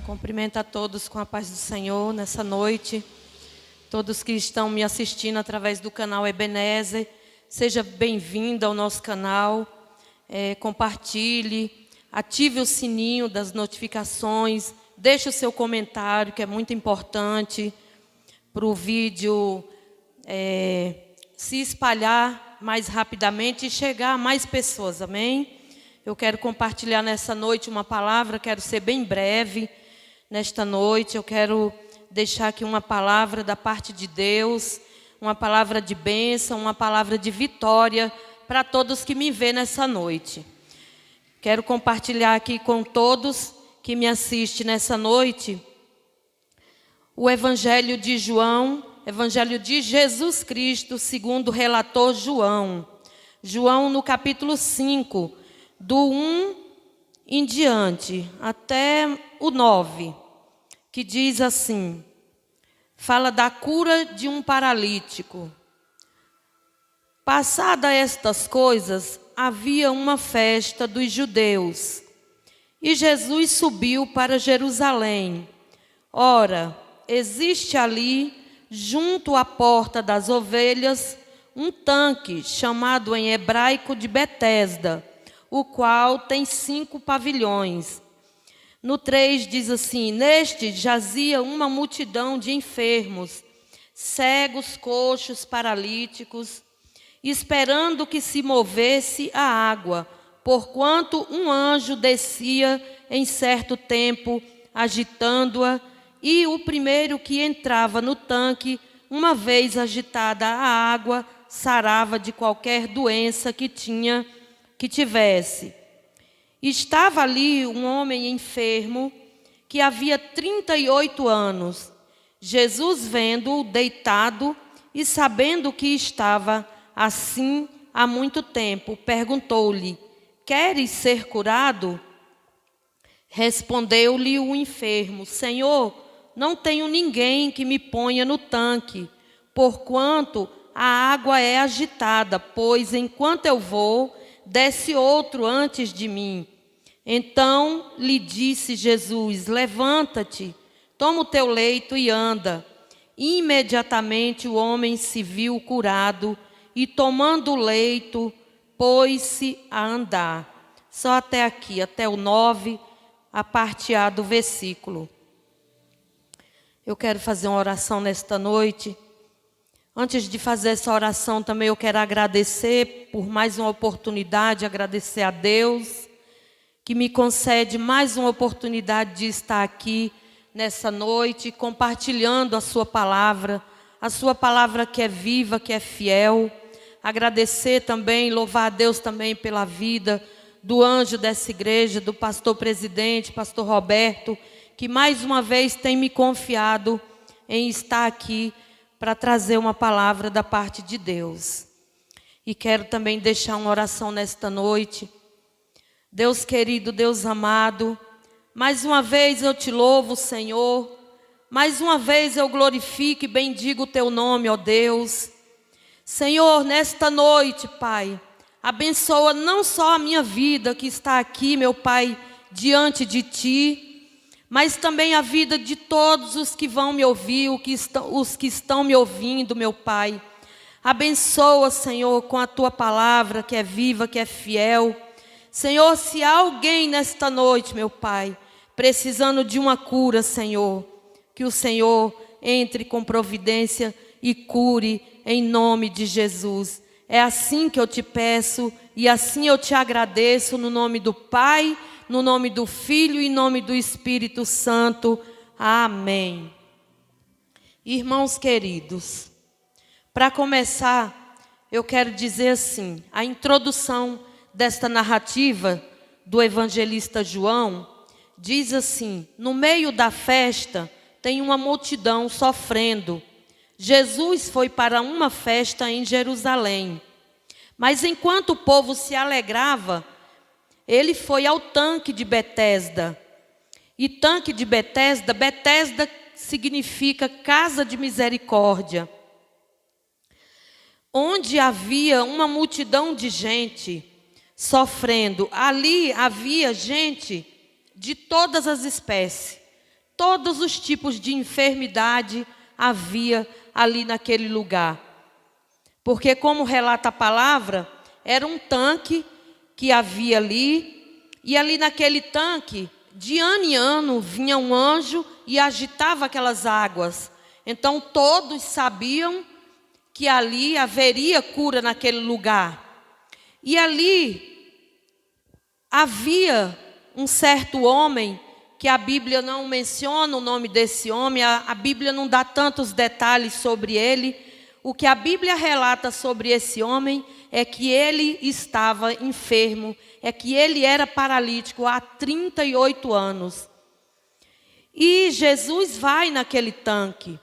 Cumprimento a todos com a paz do Senhor nessa noite. Todos que estão me assistindo através do canal Ebenezer, seja bem-vindo ao nosso canal. Compartilhe, ative o sininho das notificações, deixe o seu comentário, que é muito importante para o vídeo se espalhar mais rapidamente e chegar a mais pessoas, amém? Eu quero compartilhar nessa noite uma palavra, quero ser bem breve nesta noite. Eu quero deixar aqui uma palavra da parte de Deus, uma palavra de bênção, uma palavra de vitória para todos que me vêem nessa noite. Quero compartilhar aqui com todos que me assistem nessa noite o Evangelho de João, Evangelho de Jesus Cristo, segundo o relator João. João no capítulo 5, do 1 em diante, até o 9, que diz assim, fala da cura de um paralítico. Passada estas coisas, havia uma festa dos judeus, e Jesus subiu para Jerusalém. Ora, existe ali, junto à porta das ovelhas, um tanque, chamado em hebraico de Betesda, o qual tem 5 pavilhões. No 3 diz assim, neste jazia uma multidão de enfermos, cegos, coxos, paralíticos, esperando que se movesse a água, porquanto um anjo descia em certo tempo, agitando-a, e o primeiro que entrava no tanque, uma vez agitada a água, sarava de qualquer doença que tivesse. Estava ali um homem enfermo que havia 38 anos. Jesus, vendo-o deitado e sabendo que estava assim há muito tempo, perguntou-lhe: queres ser curado? Respondeu-lhe o enfermo: Senhor, não tenho ninguém que me ponha no tanque, porquanto a água é agitada, pois enquanto eu vou, desce outro antes de mim. Então lhe disse Jesus: levanta-te, toma o teu leito e anda. Imediatamente o homem se viu curado e, tomando o leito, pôs-se a andar. Só até aqui, até o 9, a parte A do versículo. Eu quero fazer uma oração nesta noite. Antes de fazer essa oração também eu quero agradecer por mais uma oportunidade, agradecer a Deus que me concede mais uma oportunidade de estar aqui nessa noite compartilhando a sua palavra que é viva, que é fiel. Agradecer também, louvar a Deus também pela vida do anjo dessa igreja, do pastor presidente, pastor Roberto, que mais uma vez tem me confiado em estar aqui para trazer uma palavra da parte de Deus. E quero também deixar uma oração nesta noite. Deus querido, Deus amado, mais uma vez eu te louvo, Senhor. Mais uma vez eu glorifico e bendigo o teu nome, ó Deus. Senhor, nesta noite, Pai, abençoa não só a minha vida que está aqui, meu Pai, diante de Ti, mas também a vida de todos os que vão me ouvir, os que estão me ouvindo, meu Pai. Abençoa, Senhor, com a Tua palavra, que é viva, que é fiel. Senhor, se há alguém nesta noite, meu Pai, precisando de uma cura, Senhor, que o Senhor entre com providência e cure em nome de Jesus. É assim que eu te peço e assim eu te agradeço no nome do Pai, no nome do Filho e em nome do Espírito Santo. Amém. Irmãos queridos, para começar, eu quero dizer assim, a introdução desta narrativa do evangelista João diz assim: no meio da festa tem uma multidão sofrendo. Jesus foi para uma festa em Jerusalém, mas enquanto o povo se alegrava, ele foi ao tanque de Betesda. E tanque de Betesda, Betesda significa casa de misericórdia, onde havia uma multidão de gente sofrendo. Ali havia gente de todas as espécies, Todos os tipos de enfermidade havia ali naquele lugar. Porque, como relata a palavra, era um tanque que havia ali, e ali naquele tanque, de ano em ano, vinha um anjo e agitava aquelas águas. Então todos sabiam que ali haveria cura naquele lugar. E ali havia um certo homem, que a Bíblia não menciona o nome desse homem, a Bíblia não dá tantos detalhes sobre ele. O que a Bíblia relata sobre esse homem é que ele estava enfermo, é que ele era paralítico há 38 anos. E Jesus vai naquele tanque.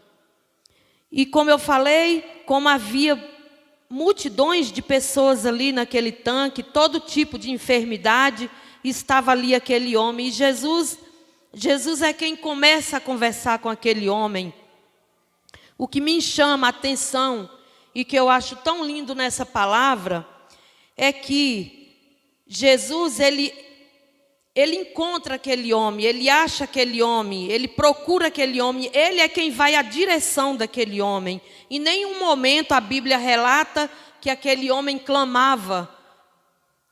E como eu falei, como havia multidões de pessoas ali naquele tanque, todo tipo de enfermidade, estava ali aquele homem. E Jesus é quem começa a conversar com aquele homem. O que me chama a atenção e que eu acho tão lindo nessa palavra é que Jesus, ele encontra aquele homem, ele acha aquele homem, ele procura aquele homem, ele é quem vai à direção daquele homem. Em nenhum momento a Bíblia relata que aquele homem clamava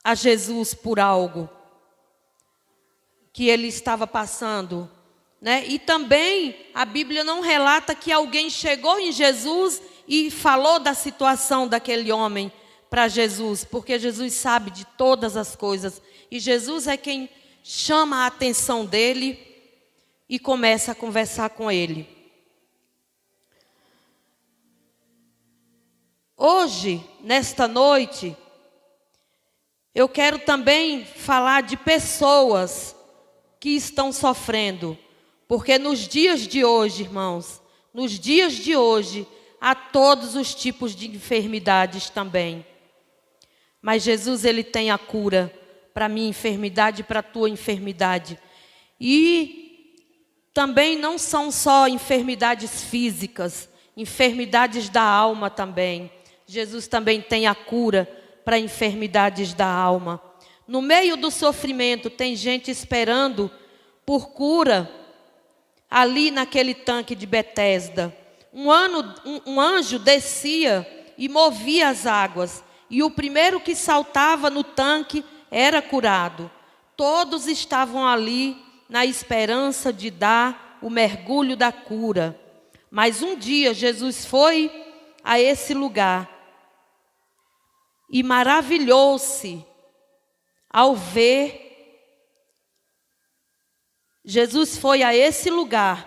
a Jesus por algo que ele estava passando, né? E também a Bíblia não relata que alguém chegou em Jesus e falou da situação daquele homem para Jesus, porque Jesus sabe de todas as coisas. E Jesus é quem chama a atenção dele e começa a conversar com ele. Hoje, nesta noite, eu quero também falar de pessoas que estão sofrendo. Porque nos dias de hoje, irmãos, nos dias de hoje, há todos os tipos de enfermidades também. Mas Jesus, ele tem a cura para a minha enfermidade e para a tua enfermidade. E também não são só enfermidades físicas, enfermidades da alma também. Jesus também tem a cura para enfermidades da alma. No meio do sofrimento, tem gente esperando por cura. Ali naquele tanque de Betesda, um anjo descia e movia as águas. E o primeiro que saltava no tanque era curado. Todos estavam ali na esperança de dar o mergulho da cura. Mas um dia Jesus foi a esse lugar e maravilhou-se ao ver. Jesus foi a esse lugar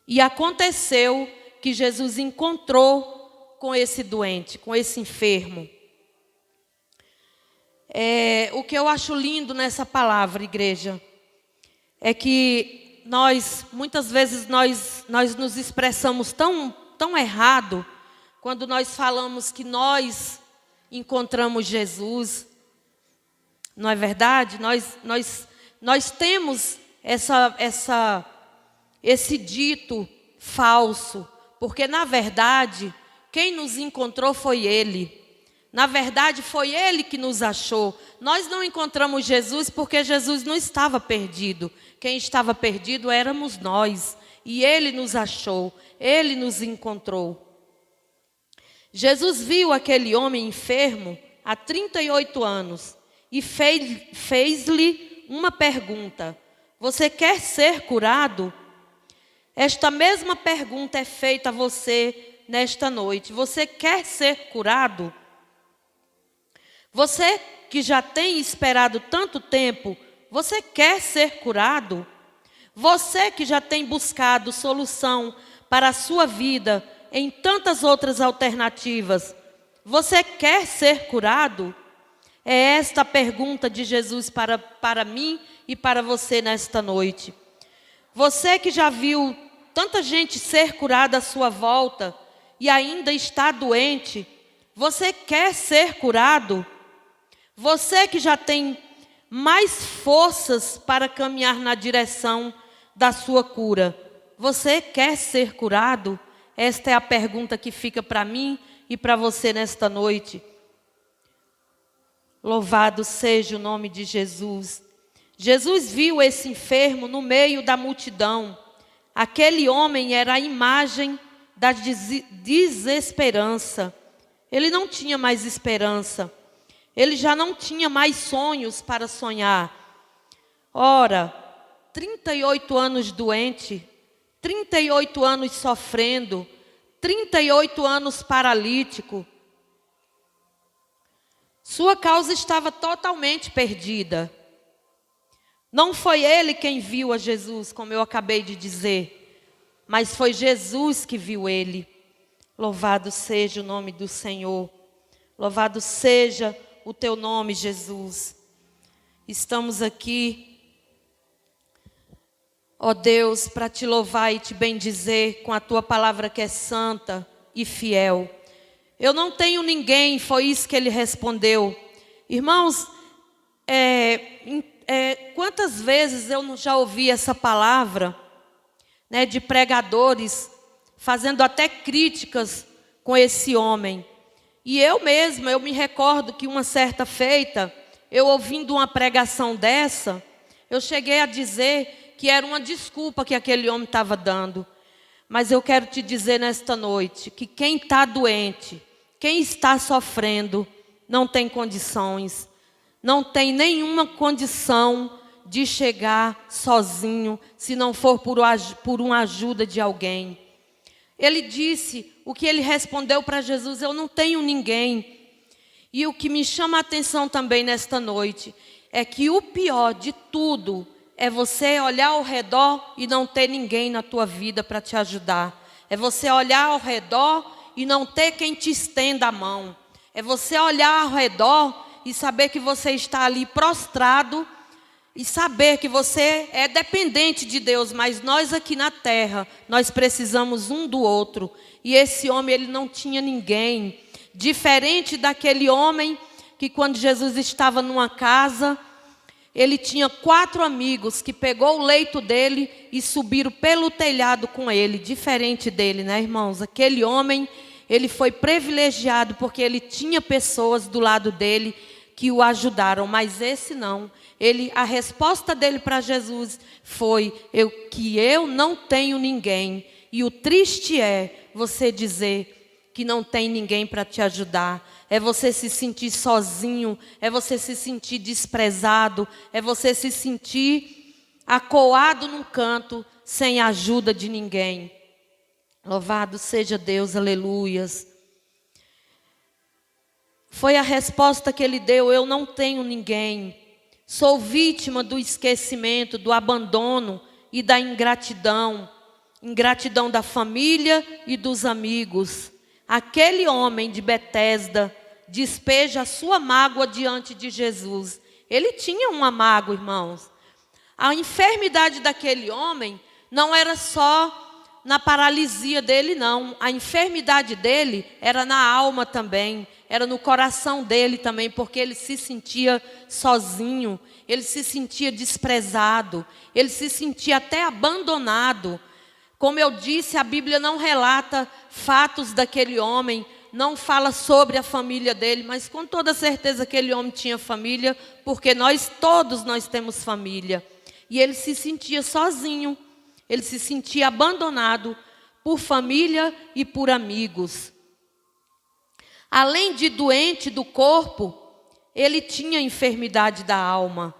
e aconteceu que Jesus encontrou com esse doente, com esse enfermo. O que eu acho lindo nessa palavra, igreja, é que muitas vezes nós nos expressamos tão errado quando nós falamos que nós encontramos Jesus. Não é verdade? Nós temos esse dito falso, porque na verdade quem nos encontrou foi Ele. Na verdade foi Ele que nos achou. Nós não encontramos Jesus porque Jesus não estava perdido. Quem estava perdido éramos nós. E Ele nos achou, Ele nos encontrou. Jesus viu aquele homem enfermo há 38 anos e fez-lhe uma pergunta: você quer ser curado? Esta mesma pergunta é feita a você nesta noite. Você quer ser curado? Você que já tem esperado tanto tempo, você quer ser curado? Você que já tem buscado solução para a sua vida em tantas outras alternativas, você quer ser curado? É esta a pergunta de Jesus para mim e para você nesta noite. Você que já viu tanta gente ser curada à sua volta e ainda está doente, você quer ser curado? Você que já tem mais forças para caminhar na direção da sua cura, você quer ser curado? Esta é a pergunta que fica para mim e para você nesta noite. Louvado seja o nome de Jesus. Jesus viu esse enfermo no meio da multidão. Aquele homem era a imagem da desesperança. Ele não tinha mais esperança. Ele já não tinha mais sonhos para sonhar. Ora, 38 anos doente, 38 anos sofrendo, 38 anos paralítico. Sua causa estava totalmente perdida. Não foi ele quem viu a Jesus, como eu acabei de dizer, mas foi Jesus que viu ele. Louvado seja o nome do Senhor. Louvado seja o teu nome, Jesus. Estamos aqui, ó Deus, para te louvar e te bendizer com a tua palavra que é santa e fiel. Eu não tenho ninguém, foi isso que ele respondeu. Irmãos, quantas vezes eu já ouvi essa palavra, né, de pregadores fazendo até críticas com esse homem. E eu mesma, eu me recordo que uma certa feita, eu ouvindo uma pregação dessa, eu cheguei a dizer que era uma desculpa que aquele homem estava dando. Mas eu quero te dizer nesta noite que quem está doente, quem está sofrendo, não tem condições, não tem nenhuma condição de chegar sozinho, se não for por uma ajuda de alguém. Ele disse, o que ele respondeu para Jesus, eu não tenho ninguém. E o que me chama a atenção também nesta noite, é que o pior de tudo é você olhar ao redor e não ter ninguém na tua vida para te ajudar. É você olhar ao redor e não ter quem te estenda a mão. É você olhar ao redor e saber que você está ali prostrado e saber que você é dependente de Deus, mas nós aqui na terra, nós precisamos um do outro. E esse homem, ele não tinha ninguém. Diferente daquele homem que quando Jesus estava numa casa, ele tinha 4 amigos que pegou o leito dele e subiram pelo telhado com ele. Diferente dele, né, irmãos? Aquele homem, ele foi privilegiado porque ele tinha pessoas do lado dele que o ajudaram, mas esse não. A resposta dele para Jesus foi, que eu não tenho ninguém. E o triste é você dizer que não tem ninguém para te ajudar. É você se sentir sozinho, é você se sentir desprezado, é você se sentir acuado num canto, sem a ajuda de ninguém. Louvado seja Deus, aleluias. Foi a resposta que ele deu, eu não tenho ninguém. Sou vítima do esquecimento, do abandono e da ingratidão. Ingratidão da família e dos amigos. Aquele homem de Betesda despeja a sua mágoa diante de Jesus. Ele tinha uma mágoa, irmãos. A enfermidade daquele homem não era só na paralisia dele, não. A enfermidade dele era na alma também. Era no coração dele também, porque ele se sentia sozinho. Ele se sentia desprezado. Ele se sentia até abandonado. Como eu disse, a Bíblia não relata fatos daquele homem, não fala sobre a família dele, mas com toda certeza aquele homem tinha família, porque todos nós temos família. E ele se sentia sozinho, ele se sentia abandonado por família e por amigos. Além de doente do corpo, ele tinha enfermidade da alma.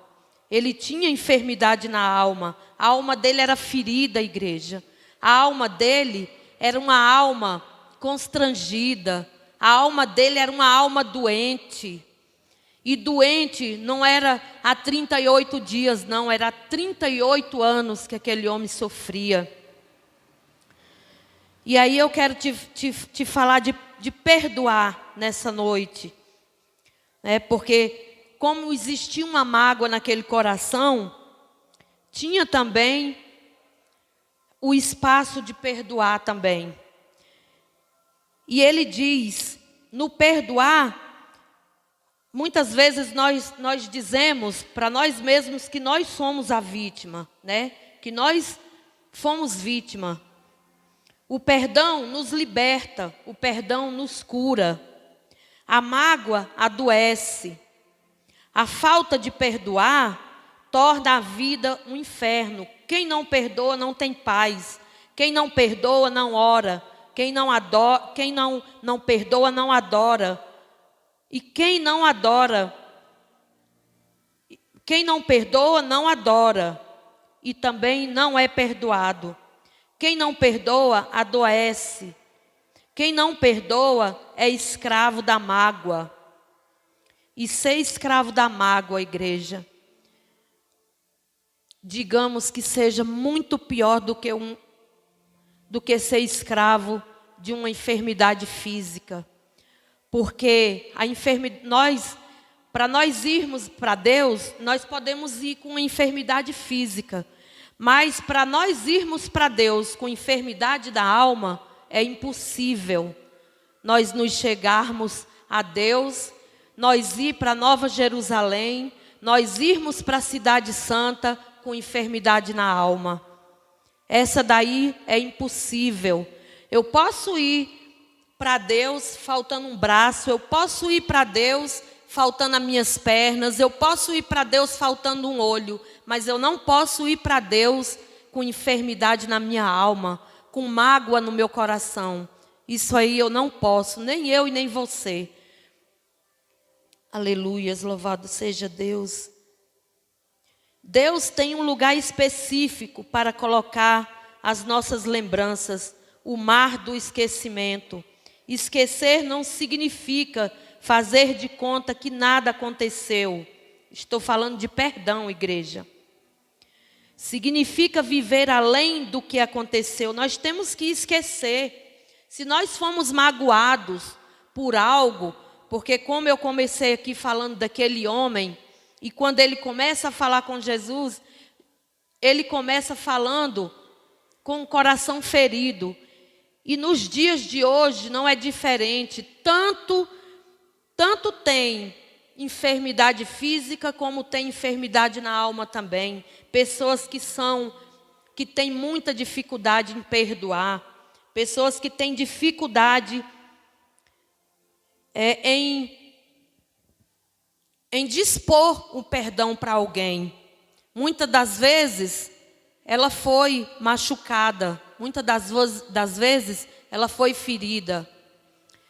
Ele tinha enfermidade na alma. A alma dele era ferida, igreja. A alma dele era uma alma constrangida. A alma dele era uma alma doente. E doente não era há 38 dias, não. Era há 38 anos que aquele homem sofria. E aí eu quero te falar de perdoar nessa noite. Porque como existia uma mágoa naquele coração, tinha também o espaço de perdoar também. E ele diz, no perdoar, muitas vezes nós dizemos para nós mesmos que nós somos a vítima, né? Que nós fomos vítima. O perdão nos liberta, o perdão nos cura. A mágoa adoece. A falta de perdoar torna a vida um inferno. Quem não perdoa não tem paz. Quem não perdoa não ora. Quem não perdoa não adora. E quem não perdoa não adora. E também não é perdoado. Quem não perdoa adoece. Quem não perdoa é escravo da mágoa. E ser escravo da mágoa, igreja, digamos que seja muito pior do que ser escravo de uma enfermidade física. Porque para nós irmos para Deus, nós podemos ir com uma enfermidade física. Mas para nós irmos para Deus com enfermidade da alma, é impossível nós nos chegarmos a Deus, nós ir para Nova Jerusalém, nós irmos para a Cidade Santa com enfermidade na alma. Essa daí é impossível. Eu posso ir para Deus faltando um braço, eu posso ir para Deus faltando as minhas pernas, eu posso ir para Deus faltando um olho, mas eu não posso ir para Deus com enfermidade na minha alma, com mágoa no meu coração. Isso aí eu não posso, nem eu e nem você. Aleluias, louvado seja Deus. Deus tem um lugar específico para colocar as nossas lembranças, o mar do esquecimento. Esquecer não significa fazer de conta que nada aconteceu. Estou falando de perdão, igreja. Significa viver além do que aconteceu. Nós temos que esquecer. Se nós fomos magoados por algo, porque como eu comecei aqui falando daquele homem, e quando ele começa a falar com Jesus, ele começa falando com o coração ferido. E nos dias de hoje não é diferente. Tanto tem enfermidade física como tem enfermidade na alma também. Pessoas que têm muita dificuldade em perdoar. Pessoas que têm dificuldade em dispor o perdão para alguém. Muitas das vezes ela foi machucada. Muitas das vezes ela foi ferida.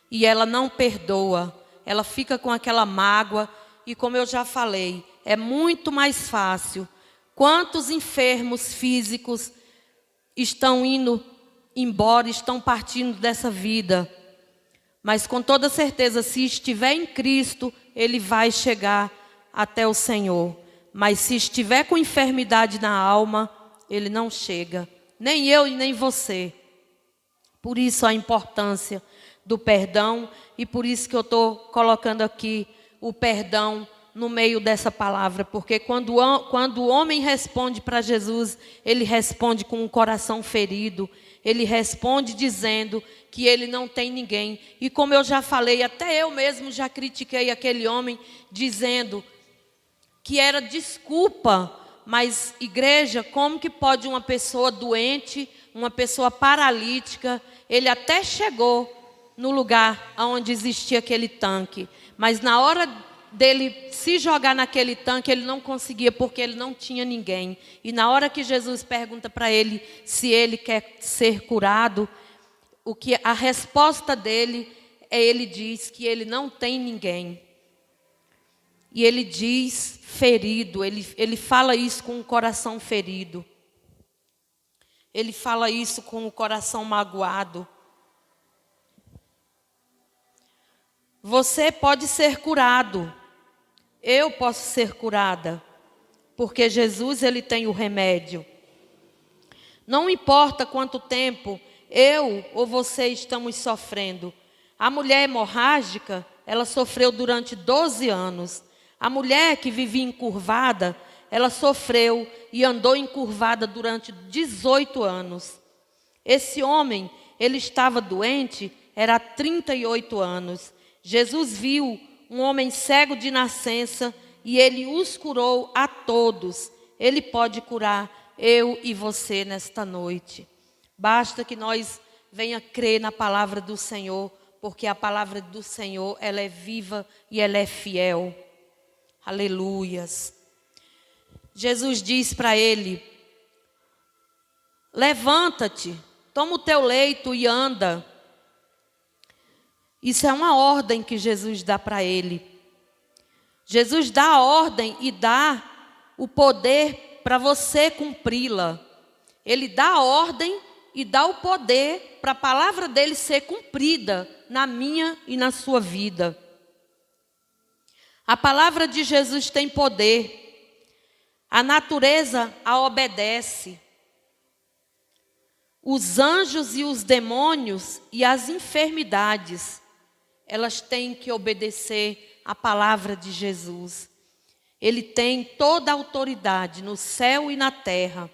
E ela não perdoa. Ela fica com aquela mágoa. E como eu já falei, é muito mais fácil. Quantos enfermos físicos estão indo embora, estão partindo dessa vida. Mas com toda certeza, se estiver em Cristo, ele vai chegar até o Senhor. Mas se estiver com enfermidade na alma, ele não chega. Nem eu e nem você. Por isso a importância do perdão. E por isso que eu estou colocando aqui o perdão no meio dessa palavra. Porque quando o homem responde para Jesus, ele responde com um coração ferido. Ele responde dizendo que ele não tem ninguém. E como eu já falei, até eu mesmo já critiquei aquele homem, dizendo que era desculpa. Mas, igreja, como que pode uma pessoa doente, uma pessoa paralítica, ele até chegou no lugar onde existia aquele tanque. Mas na hora dele se jogar naquele tanque, ele não conseguia, porque ele não tinha ninguém. E na hora que Jesus pergunta para ele se ele quer ser curado, a resposta dele ele diz que ele não tem ninguém. E ele diz ferido, ele fala isso com o coração ferido. Ele fala isso com o coração magoado. Você pode ser curado. Eu posso ser curada. Porque Jesus, ele tem o remédio. Não importa quanto tempo eu ou você estamos sofrendo. A mulher hemorrágica, ela sofreu durante 12 anos. A mulher que vivia encurvada, ela sofreu e andou encurvada durante 18 anos. Esse homem, ele estava doente, era há 38 anos. Jesus viu um homem cego de nascença e ele os curou a todos. Ele pode curar eu e você nesta noite. Basta que nós venha crer na palavra do Senhor, porque a palavra do Senhor, ela é viva e ela é fiel. Aleluias. Jesus diz para ele: levanta-te, toma o teu leito e anda. Isso é uma ordem que Jesus dá para ele. Jesus dá a ordem e dá o poder para você cumpri-la. Ele dá a ordem e dá o poder para a palavra dele ser cumprida na minha e na sua vida. A palavra de Jesus tem poder. A natureza a obedece. Os anjos e os demônios e as enfermidades, elas têm que obedecer à palavra de Jesus. Ele tem toda a autoridade no céu e na terra.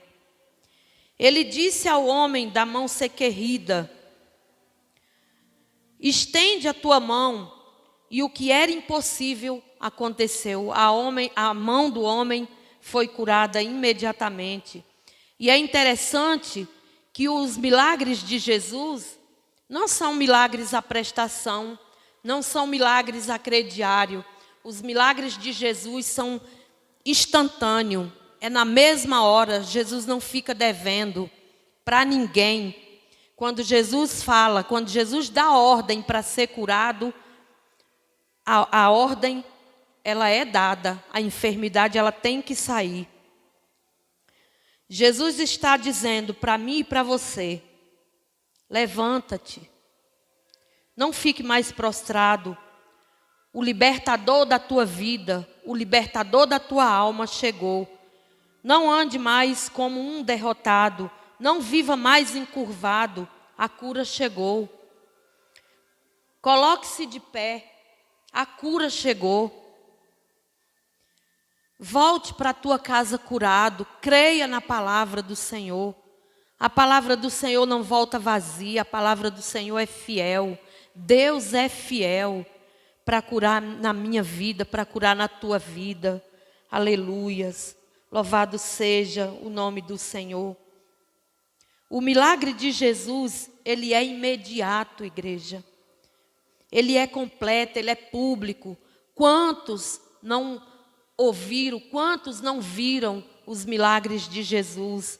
Ele disse ao homem da mão sequerrida: estende a tua mão. E o que era impossível aconteceu. A mão do homem foi curada imediatamente. E é interessante que os milagres de Jesus não são milagres à prestação, não são milagres a crediário. Os milagres de Jesus são instantâneos. É na mesma hora. Jesus não fica devendo para ninguém. Quando Jesus fala, quando Jesus dá ordem para ser curado, a ordem, ela é dada. A enfermidade, ela tem que sair. Jesus está dizendo para mim e para você: levanta-te. Não fique mais prostrado. O libertador da tua vida, o libertador da tua alma chegou. Não ande mais como um derrotado. Não viva mais encurvado. A cura chegou. Coloque-se de pé. A cura chegou. Volte para a tua casa curado. Creia na palavra do Senhor. A palavra do Senhor não volta vazia. A palavra do Senhor é fiel. Deus é fiel para curar na minha vida, para curar na tua vida. Aleluias. Louvado seja o nome do Senhor. O milagre de Jesus, ele é imediato, igreja. Ele é completo, ele é público. Quantos não ouviram, quantos não viram os milagres de Jesus?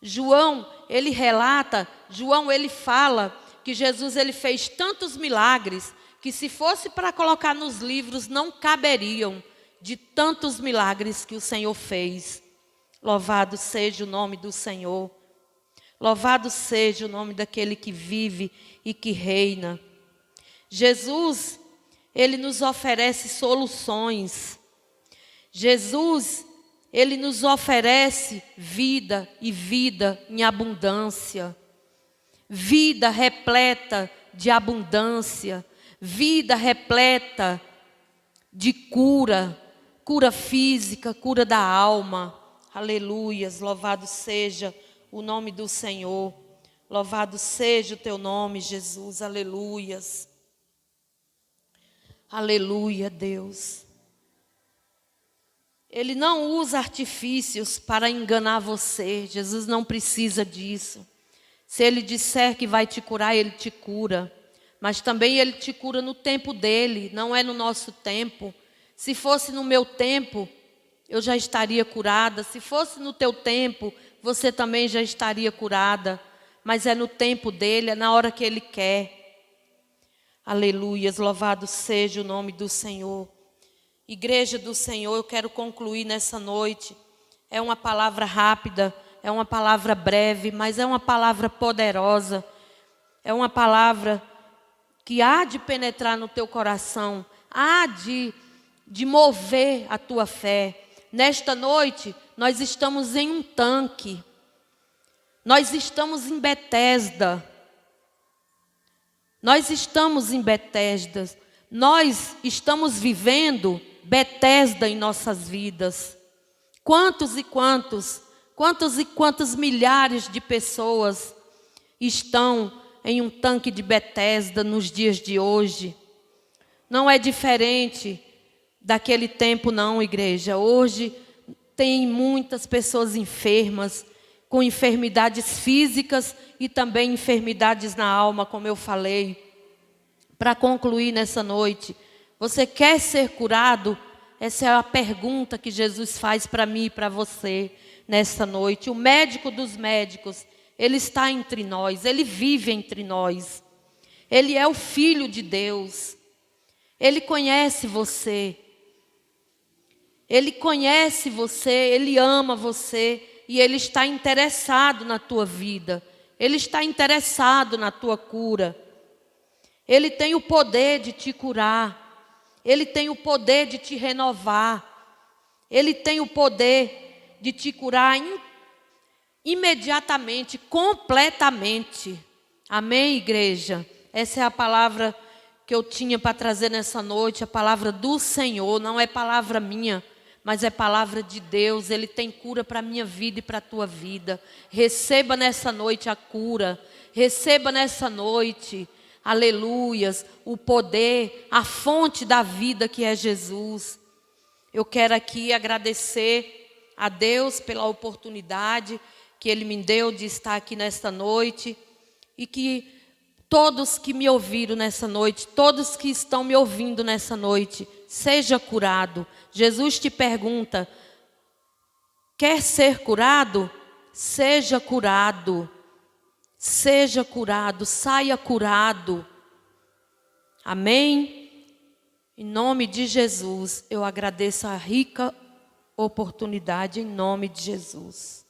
João, ele relata, João, ele fala que Jesus, ele fez tantos milagres que se fosse para colocar nos livros não caberiam, de tantos milagres que o Senhor fez. Louvado seja o nome do Senhor. Louvado seja o nome daquele que vive e que reina. Jesus, ele nos oferece soluções. Jesus, ele nos oferece vida e vida em abundância. Vida repleta de abundância. Vida repleta de cura. Cura física, cura da alma. Aleluias, louvado seja o nome do Senhor. Louvado seja o teu nome, Jesus. Aleluias. Aleluia, Deus. Ele não usa artifícios para enganar você. Jesus não precisa disso. Se ele disser que vai te curar, ele te cura. Mas também ele te cura no tempo dele, não é no nosso tempo. Se fosse no meu tempo, eu já estaria curada. Se fosse no teu tempo, você também já estaria curada. Mas é no tempo dele, é na hora que ele quer. Aleluias, louvado seja o nome do Senhor. Igreja do Senhor, eu quero concluir nessa noite. É uma palavra rápida, é uma palavra breve, mas é uma palavra poderosa. É uma palavra que há de penetrar no teu coração, há de mover a tua fé. Nesta noite, nós estamos em um tanque. Nós estamos em Betesda. Nós estamos em Betesda. Nós estamos vivendo Betesda em nossas vidas. Quantos e quantos milhares de pessoas estão em um tanque de Betesda nos dias de hoje? Não é diferente daquele tempo não, igreja. Hoje tem muitas pessoas enfermas, com enfermidades físicas e também enfermidades na alma, como eu falei. Para concluir nessa noite, você quer ser curado? Essa é a pergunta que Jesus faz para mim e para você nessa noite. O médico dos médicos, Ele está entre nós, Ele vive entre nós. Ele é o Filho de Deus. Ele conhece você. Ele conhece você, Ele ama você e Ele está interessado na tua vida. Ele está interessado na tua cura. Ele tem o poder de te curar. Ele tem o poder de te renovar. Ele tem o poder de te curar imediatamente, completamente. Amém, igreja? Essa é a palavra que eu tinha para trazer nessa noite, a palavra do Senhor. Não é palavra minha, mas é palavra de Deus. Ele tem cura para a minha vida e para a tua vida. Receba nessa noite a cura. Receba nessa noite, aleluias, o poder, a fonte da vida que é Jesus. Eu quero aqui agradecer a Deus pela oportunidade que Ele me deu de estar aqui nesta noite. E que todos que me ouviram nessa noite, todos que estão me ouvindo nessa noite, seja curado. Jesus te pergunta: quer ser curado? Seja curado. Seja curado, saia curado. Amém? Em nome de Jesus, eu agradeço a rica oportunidade, em nome de Jesus.